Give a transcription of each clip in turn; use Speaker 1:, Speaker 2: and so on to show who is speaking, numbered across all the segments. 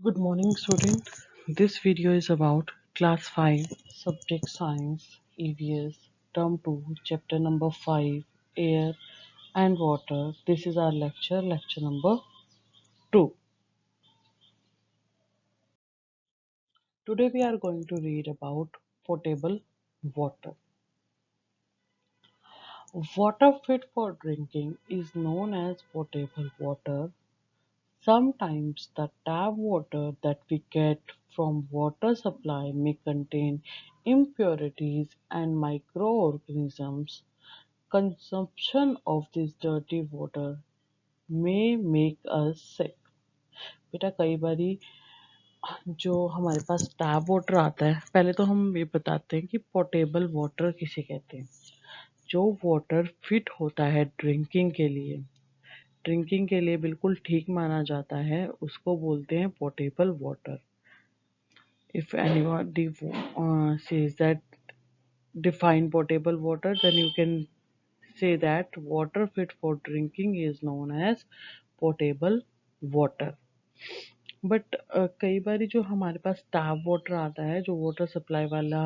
Speaker 1: Good morning, student. This video is about class 5, subject science, EVS, term 2, chapter number 5, air and water. This is our lecture number 2. Today we are going to read about potable water. Water fit for drinking is known as potable water. Sometimes the tap water that we get from water supply may contain impurities and microorganisms. Consumption of this dirty water may make us sick. बेटा कई बारी जो हमारे पास tap water आता है, पहले तो हम ये बताते हैं कि पोर्टेबल वाटर किसे कहते हैं। जो वाटर फिट होता है ड्रिंकिंग के लिए बिल्कुल ठीक माना जाता है, उसको बोलते हैं portable water. If anybody says that define potable water, then you can say that water fit for drinking is known as potable water. But कई बारी जो हमारे पास टैप वाटर आता है, जो वाटर सप्लाई वाला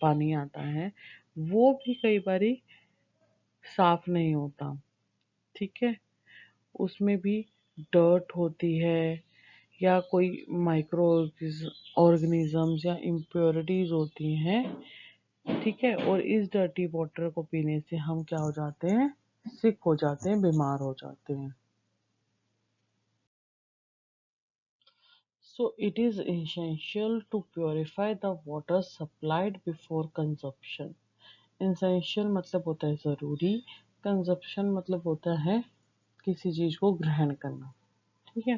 Speaker 1: पानी आता है, वो भी कई बारी साफ नहीं होता। ठीक है, उसमें भी डर्ट होती है या कोई माइक्रो ऑर्गेनिजम्स या इम्प्योरिटीज होती हैं। ठीक है, और इस डर्टी वाटर को पीने से हम क्या हो जाते हैं, सिक हो जाते हैं, बीमार हो जाते हैं। So it is essential to purify the water supplied before consumption. Essential मतलब होता है ज़रूरी, कंजप्शन मतलब होता है किसी चीज़ को ग्रहण करना। ठीक है,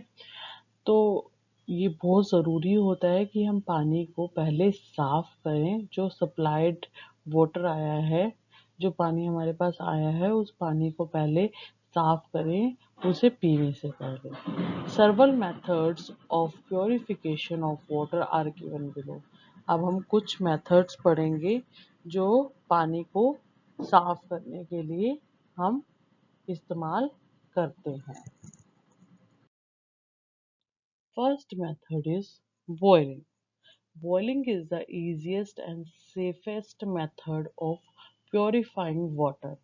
Speaker 1: तो ये बहुत ज़रूरी होता है कि हम पानी को पहले साफ़ करें। जो सप्लाइड वाटर आया है, जो पानी हमारे पास आया है, उस पानी को पहले साफ़ करें उसे पीने से पहले। Several methods of purification of water are given below. अब हम कुछ मेथड्स पढ़ेंगे जो पानी को साफ़ करने के लिए हम इस्तेमाल करते हैं। First method is boiling. Boiling is the easiest and safest method of purifying water.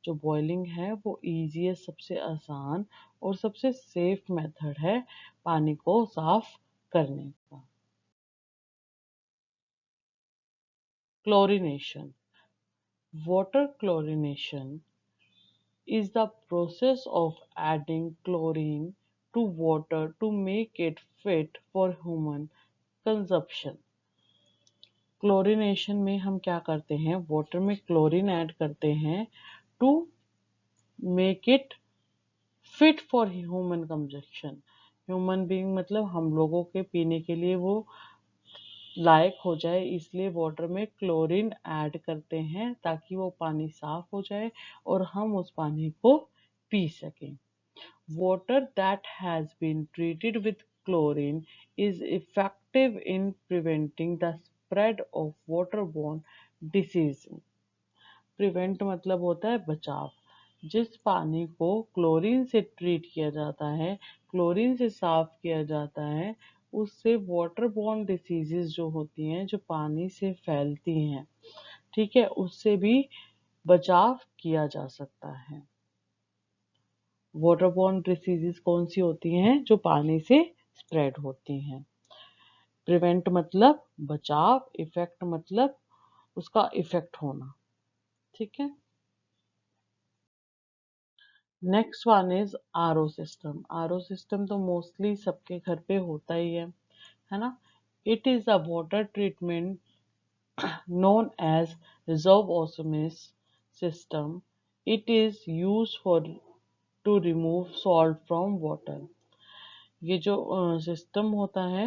Speaker 1: जो boiling है वो easiest, सबसे आसान और सबसे safe method है पानी को साफ करने का। Chlorination. Water chlorination is the process of adding chlorine to water to make it fit for human consumption. Chlorination में हम क्या करते हैं, वाटर में क्लोरीन ऐड करते हैं to make it fit for human consumption. Human being मतलब हम लोगों के पीने के लिए वो लायक हो जाए, इसलिए वाटर में क्लोरीन ऐड करते हैं ताकि वो पानी साफ हो जाए और हम उस पानी को पी सकें। Water that has been treated with chlorine is effective in preventing the spread of waterborne disease. Prevent मतलब होता है बचाव। जिस पानी को क्लोरीन से ट्रीट किया जाता है, क्लोरीन से साफ किया जाता है, उससे वाटरबॉर्न डिसीजेस जो होती हैं, जो पानी से फैलती हैं, ठीक है, उससे भी बचाव किया जा सकता है। वाटरबॉर्न डिसीजेस कौन सी होती हैं, जो पानी से स्प्रेड होती हैं। प्रिवेंट मतलब बचाव, इफेक्ट मतलब उसका इफेक्ट होना। ठीक है, next one is RO system. RO system तो मोस्टली सबके घर पे होता ही है ना। It is a water treatment known as reserve osmosis system. It is used for to remove salt from water. ये जो सिस्टम होता है,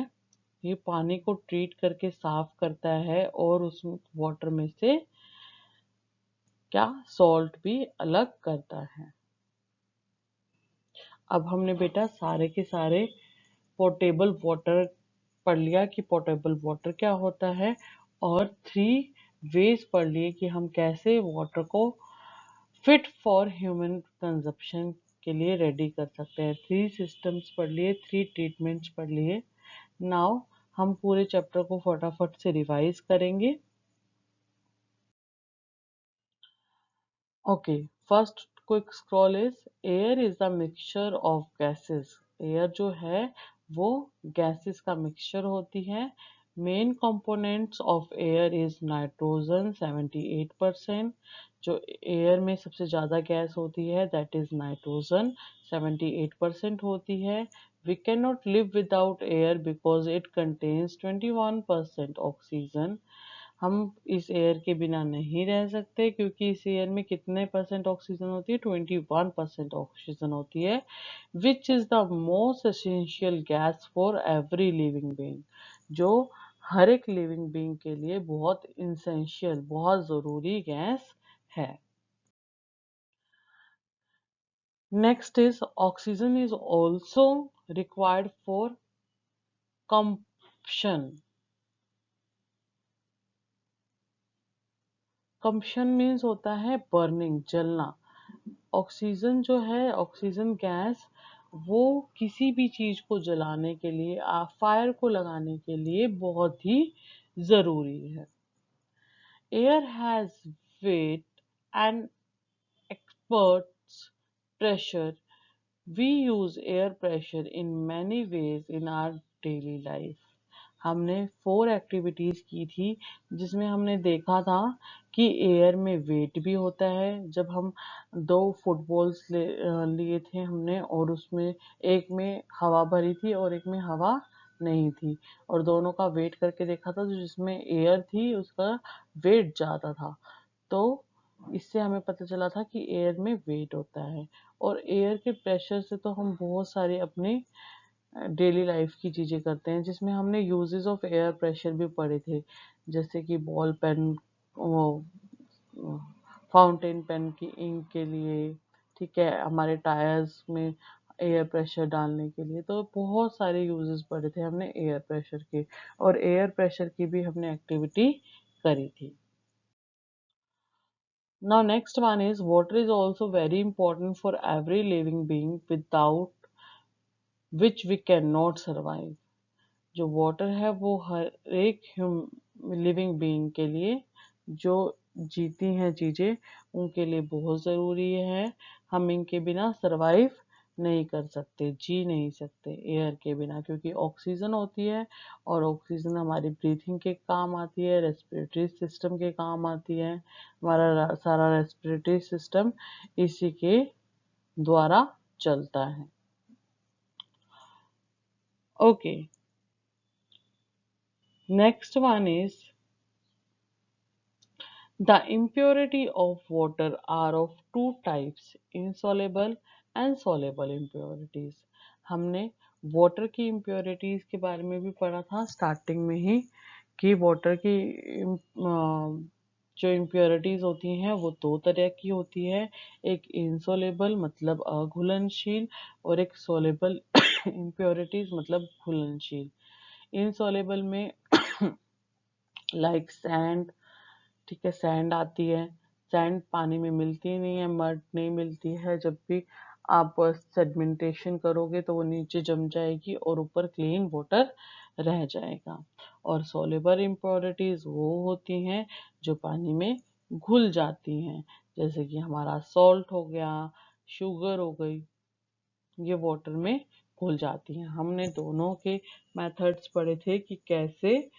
Speaker 1: ये पानी को ट्रीट करके साफ करता है और उस वाटर में से क्या सॉल्ट भी अलग करता है। अब हमने बेटा सारे के सारे पोर्टेबल वाटर पढ़ लिया कि पोर्टेबल वाटर क्या होता है, और 3 वेज पढ़ लिए कि हम कैसे वाटर को फिट फॉर ह्यूमन कंजप्शन के लिए रेडी कर सकते हैं। 3 सिस्टम्स पढ़ लिए, 3 ट्रीटमेंट्स पढ़ लिए। नाउ हम पूरे चैप्टर को फटाफट से रिवाइज करेंगे। Okay, first quick scroll is air is the mixture of gases. Air जो है वो गैसेस का मिक्सचर होती है। Main components of air is nitrogen 78%। जो एयर में सबसे ज़्यादा गैस होती है दैट इज नाइट्रोजन, 78% होती है। We can not live without air because it contains 21% oxygen. हम इस एयर के बिना नहीं रह सकते क्योंकि इस एयर में कितने परसेंट ऑक्सीजन होती है, 21% ऑक्सीजन होती है, which is the most essential gas for every living being. जो हर एक लिविंग बीइंग के लिए बहुत इंसेंशियल, बहुत जरूरी गैस है। Next is oxygen is also required for combustion. Combustion means होता है बर्निंग, जलना। ऑक्सीजन जो है, ऑक्सीजन गैस, वो किसी भी चीज को जलाने के लिए, फायर को लगाने के लिए बहुत ही जरूरी है। Air has weight and experts pressure. We use air pressure in many ways in our daily life. हमने 4 एक्टिविटीज की थी जिसमें हमने देखा था कि एयर में वेट भी होता है। जब हम 2 फुटबॉल्स लिए थे हमने, और उसमें एक में हवा भरी थी और एक में हवा नहीं थी, और दोनों का वेट करके देखा था, तो जिसमें एयर थी उसका वेट ज़्यादा था। तो इससे हमें पता चला था कि एयर में वेट होता है। और एयर के प्रेशर से तो हम बहुत सारे अपने डेली लाइफ की चीजें करते हैं, जिसमें हमने यूजेस ऑफ एयर प्रेशर भी पढ़े थे, जैसे कि बॉल पेन, वो फाउंटेन पेन की इंक के लिए, ठीक है, हमारे टायर्स में एयर प्रेशर डालने के लिए। तो बहुत सारे यूजेस पढ़े थे हमने एयर प्रेशर के, और एयर प्रेशर की भी हमने एक्टिविटी करी थी। Now next one is water is also very important for every living being without which we cannot survive. जो वाटर है वो हर एक लिविंग बीइंग के लिए, जो जीती हैं चीजें, उनके लिए बहुत जरूरी है। हम इनके बिना सरवाइव नहीं कर सकते, जी नहीं सकते एयर के बिना, क्योंकि ऑक्सीजन होती है, और ऑक्सीजन हमारी ब्रीथिंग के काम आती है, रेस्पिरेटरी सिस्टम के काम आती है। हमारा सारा रेस्पिरेटरी सिस्टम इसी के द्वारा चलता है। Okay, next one is the impurity of water are of two types, insoluble and soluble impurities. हमने वाटर की इम्प्योरिटीज के बारे में भी पढ़ा था स्टार्टिंग में ही, कि वाटर की जो इम्प्योरिटीज होती हैं वो 2 तरह की होती है। एक इंसोलेबल मतलब अघुलनशील, और एक सोलेबल इम्प्योरिटीज मतलब घुलनशील। इंसोलेबल में लाइक सैंड, ठीक है, सैंड आती है। सैंड पानी में मिलती नहीं है, मड नहीं मिलती है। जब भी आप सेडिमेंटेशन करोगे तो वो नीचे जम जाएगी और ऊपर क्लीन वाटर रह जाएगा। और सोलेबल इम्प्योरिटीज वो होती हैं जो पानी में घुल जाती हैं, जैसे कि हमारा सॉल्ट हो गया, शुगर हो गई, ये वाटर में घुल जाती हैं। हमने दोनों के मेथड्स पढ़े थे कि कैसे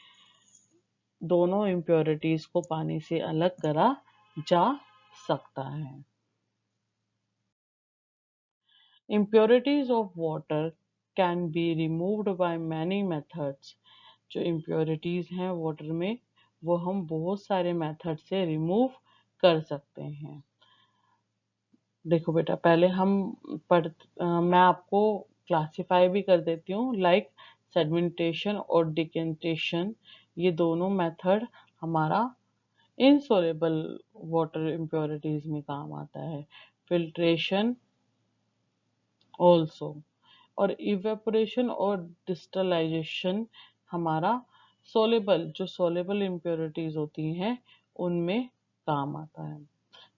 Speaker 1: दोनों इम्प्योरिटीज को पानी से अलग करा जा सकता है। Impurities of water can be removed by many methods. जो इम्प्योरिटीज हैं वाटर में, वो हम बहुत सारे मेथड से रिमूव कर सकते हैं। देखो बेटा, पहले हम मैं आपको क्लासिफाई भी कर देती हूँ, लाइक सेडिमेंटेशन और डिकेंटेशन। ये दोनों मेथड हमारा इनसॉल्युबल वाटर इम्प्योरिटीज में काम आता है। फिल्ट्रेशन ऑल्सो, और इवेपोरेशन और डिस्टलाइजेशन हमारा सोलेबल, जो सोलेबल इम्प्योरिटीज होती हैं उनमें काम आता है।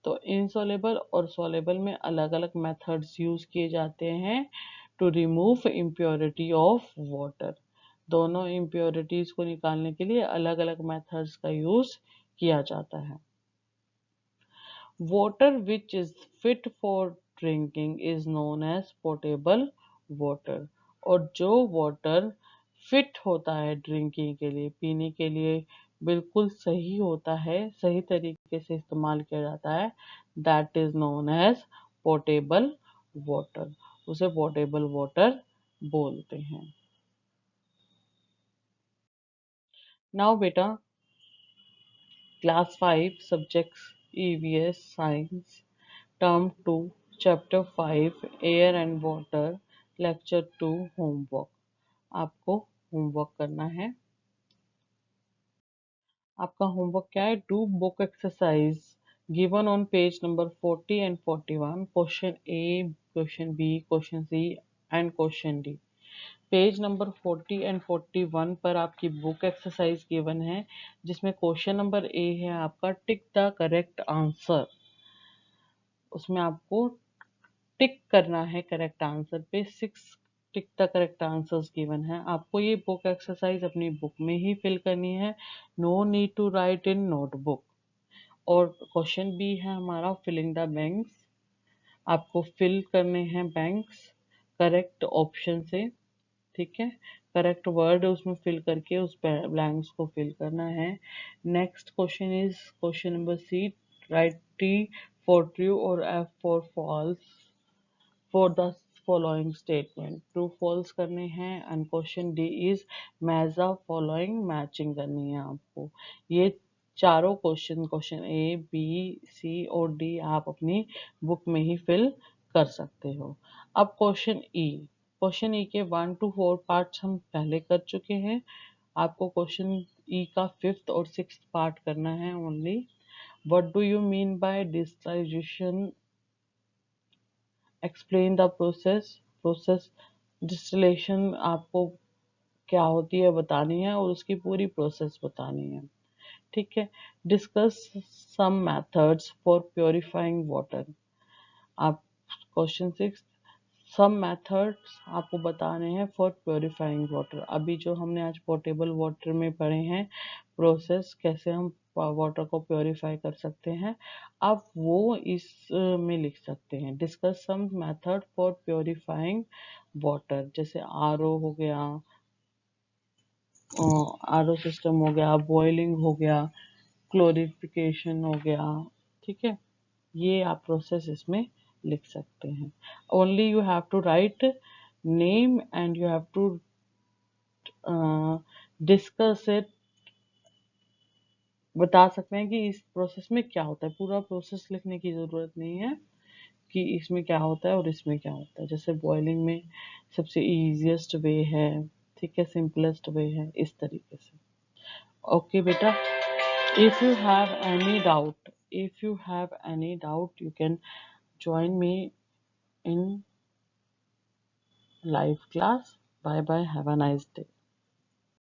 Speaker 1: तो इनसॉल्युबल और सॉल्युबल में अलग अलग मेथड्स यूज किए जाते हैं to remove impurity of water. दोनों इम्प्योरिटीज को निकालने के लिए अलग अलग मेथड्स का यूज किया जाता है। Water which is fit for drinking is known as potable water. और जो वाटर फिट होता है ड्रिंकिंग के लिए, पीने के लिए बिल्कुल सही होता है, सही तरीके से इस्तेमाल किया जाता है, that is known as potable water. उसे पोटेबल वाटर बोलते हैं। नाउ बेटा, class 5 subjects EVS science term 2 chapter 5 air and water lecture 2 homework. आपको होमवर्क करना है। आपका होमवर्क क्या है? Do book exercise given on page number 40 and 41, question A, question B, question C and question D. Page number 40 and 41 पर आपकी book exercise given है, जिसमें क्वेश्चन नंबर ए है आपका टिक द करेक्ट आंसर। उसमें आपको टिक करना है करेक्ट आंसर पे। 6 tick the correct answers given है। आपको ये बुक एक्सरसाइज अपनी बुक में ही फिल करनी है, no need to write in notebook. और क्वेश्चन बी है हमारा फिलिंग द बैंक्स। आपको फिल करने हैं बैंक्स करेक्ट ऑप्शन से, ठीक है। करेक्ट वर्ड उसमें फिल करके उस ब्लैंक्स को फिल करना है। Next question is question number C, write T for true और F for false for the following statement. True false करने हैं। And question D is match the following, matching करनी है आपको। ये चारों question, question A B C और D, आप अपनी बुक में ही फिल कर सकते हो। अब क्वेश्चन ई, क्वेश्चन ई के 1 to 4 पार्ट्स हम पहले कर चुके हैं। आपको क्वेश्चन ई का 5th और 6th पार्ट करना है only. What do you mean by distillation? Explain the process. Process distillation आपको क्या होती है बतानी है, और उसकी पूरी प्रोसेस बतानी है, ठीक है। Discuss some methods for purifying water. आप क्वेश्चन 6, सम मेथड्स आपको बताने हैं फॉर प्योरीफाइंग वाटर। अभी जो हमने आज पोर्टेबल वाटर में पढ़े हैं प्रोसेस, कैसे हम वाटर को प्योरीफाई कर सकते हैं, आप वो इस में लिख सकते हैं। Discuss some method for purifying water, जैसे आरओ हो गया, आरओ सिस्टम हो गया, बॉइलिंग हो गया, क्लोरिफिकेशन हो गया, ठीक है। ये आप प्रोसेस इसमें लिख सकते हैं। Only you have to write name and you have to discuss it. बता सकते हैं कि इस प्रोसेस में क्या होता है, पूरा प्रोसेस लिखने की ज़रूरत नहीं है कि इसमें क्या होता है और इसमें क्या होता है। जैसे बॉइलिंग में सबसे इजीएस्ट वे है, ठीक है, सिंपलेस्ट वे है, इस तरीके से। ओके बेटा, if you have any doubt, if you have any doubt, you can join me in live class. Bye bye, have a nice day.